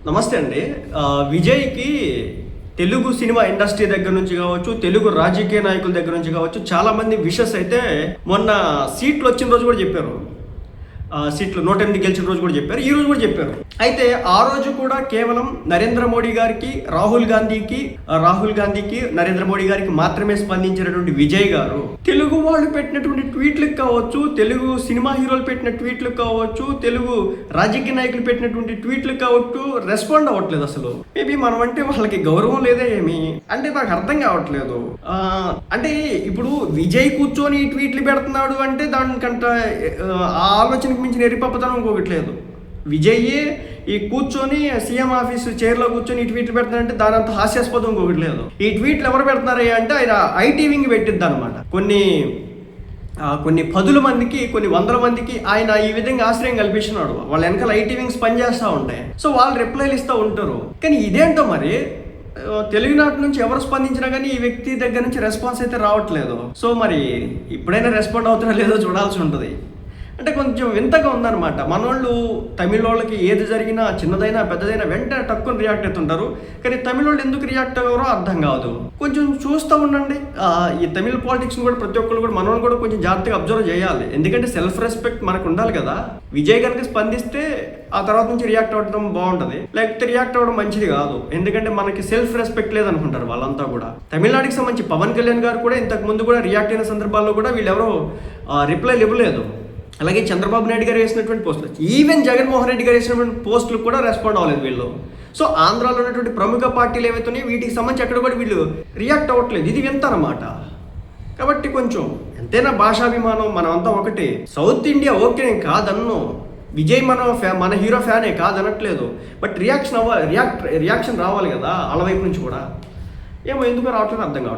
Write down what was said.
నమస్తే అండి. విజయ్‌కి తెలుగు సినిమా ఇండస్ట్రీ దగ్గర నుంచి కావచ్చు, తెలుగు రాజకీయ నాయకుల దగ్గర నుంచి కావచ్చు, చాలామంది విషెస్ అయితే మొన్న సీట్లు వచ్చిన రోజు కూడా చెప్పారు. సీట్లు 108 గెలిచిన రోజు కూడా చెప్పారు, ఈ రోజు కూడా చెప్పారు. అయితే ఆ రోజు కూడా కేవలం నరేంద్ర మోడీ గారికి, రాహుల్ గాంధీకి నరేంద్ర మోడీ గారికి మాత్రమే స్పందించినటువంటి విజయ్ గారు తెలుగు వాళ్ళు పెట్టినటువంటి ట్వీట్లకు కావచ్చు, తెలుగు సినిమా హీరోలు పెట్టిన ట్వీట్లకు కావచ్చు, తెలుగు రాజకీయ నాయకులు పెట్టినటువంటి ట్వీట్లకు కావచ్చు రెస్పాండ్ అవ్వట్లేదు. అసలు మేబీ మనం అంటే వాళ్ళకి గౌరవం లేదా ఏమి అంటే నాకు అర్థం కావట్లేదు. అంటే ఇప్పుడు విజయ్ కూర్చొని ట్వీట్లు పెడుతున్నాడు అంటే దానికంట ఆ ఆలోచన మించిన ఎరిపప్పతనం ఇంకొకట్లేదు. విజయ్యే ఈ కూర్చొని సీఎం ఆఫీస్ చైర్లో కూర్చొని ఈ ట్వీట్లు పెడతానంటే దాని అంత హాస్యాస్పదం ఇంకొకటి లేదు. ఈ ట్వీట్లు ఎవరు పెడుతున్నారా అంటే ఆయన ఐటీవింగ్ పెట్టిద్ది అనమాట. కొన్ని పదుల మందికి, కొన్ని వందల మందికి ఆయన ఈ విధంగా ఆశ్రయం కల్పిస్తున్నాడు. వాళ్ళ వెనకాల ఐటీవింగ్స్ పనిచేస్తూ ఉంటాయి. సో వాళ్ళు రిప్లైలు ఇస్తూ ఉంటారు. కానీ ఇదేంటో మరి తెలుగునాటి నుంచి ఎవరు స్పందించినా కానీ ఈ వ్యక్తి దగ్గర నుంచి రెస్పాన్స్ అయితే రావట్లేదు. సో మరి ఇప్పుడైనా రెస్పాండ్ అవుతారో లేదో చూడాల్సి ఉంటుంది. అంటే కొంచెం వింతగా ఉందన్నమాట. మనోళ్ళు తమిళ వాళ్ళకి ఏది జరిగినా, చిన్నదైనా పెద్దదైనా వెంటనే టక్కుని రియాక్ట్ అవుతుంటారు. కానీ తమిళ వాళ్ళు ఎందుకు రియాక్ట్ అవ్వరో అర్థం కాదు. కొంచెం చూస్తూ ఉండండి. ఈ తమిళ పాలిటిక్స్ని కూడా ప్రతి ఒక్కరు కూడా మనోళ్ళు కూడా కొంచెం జాగ్రత్తగా అబ్జర్వ్ చేయాలి. ఎందుకంటే సెల్ఫ్ రెస్పెక్ట్ మనకు ఉండాలి కదా. విజయ్ కనుక స్పందిస్తే ఆ తర్వాత నుంచి రియాక్ట్ అవ్వడం బాగుంటుంది, లేకపోతే రియాక్ట్ అవ్వడం మంచిది కాదు. ఎందుకంటే మనకి సెల్ఫ్ రెస్పెక్ట్ లేదనుకుంటారు వాళ్ళంతా కూడా. తమిళనాడుకి సంబంధించి పవన్ కళ్యాణ్ గారు కూడా ఇంతకు ముందు కూడా రియాక్ట్ అయిన సందర్భాల్లో కూడా వీళ్ళెవరో రిప్లైలు ఇవ్వలేదు. అలాగే చంద్రబాబు నాయుడు గారు వేసినటువంటి పోస్టులు, ఈవెన్ జగన్మోహన్ రెడ్డి గారు వేసినటువంటి పోస్టులు కూడా రెస్పాండ్ అవ్వలేదు వీళ్ళు. సో ఆంధ్రాలో ఉన్నటువంటి ప్రముఖ పార్టీలు ఏవైతున్నాయి వీటికి సంబంధించి అక్కడ కూడా వీళ్ళు రియాక్ట్ అవ్వట్లేదు. ఇది వింత అన్నమాట. కాబట్టి కొంచెం ఎంతైనా భాషాభిమానం, మనం అంతా ఒకటి. సౌత్ ఇండియా ఓకే నేను కాదన్ను, విజయ్ మన హీరో ఫ్యానే కాదనట్లేదు. బట్ రియాక్షన్ రావాలి కదా వాళ్ళ వైపు నుంచి కూడా. ఏమో ఎందుకు రావట్లేదు అర్థం కావట్లేదు.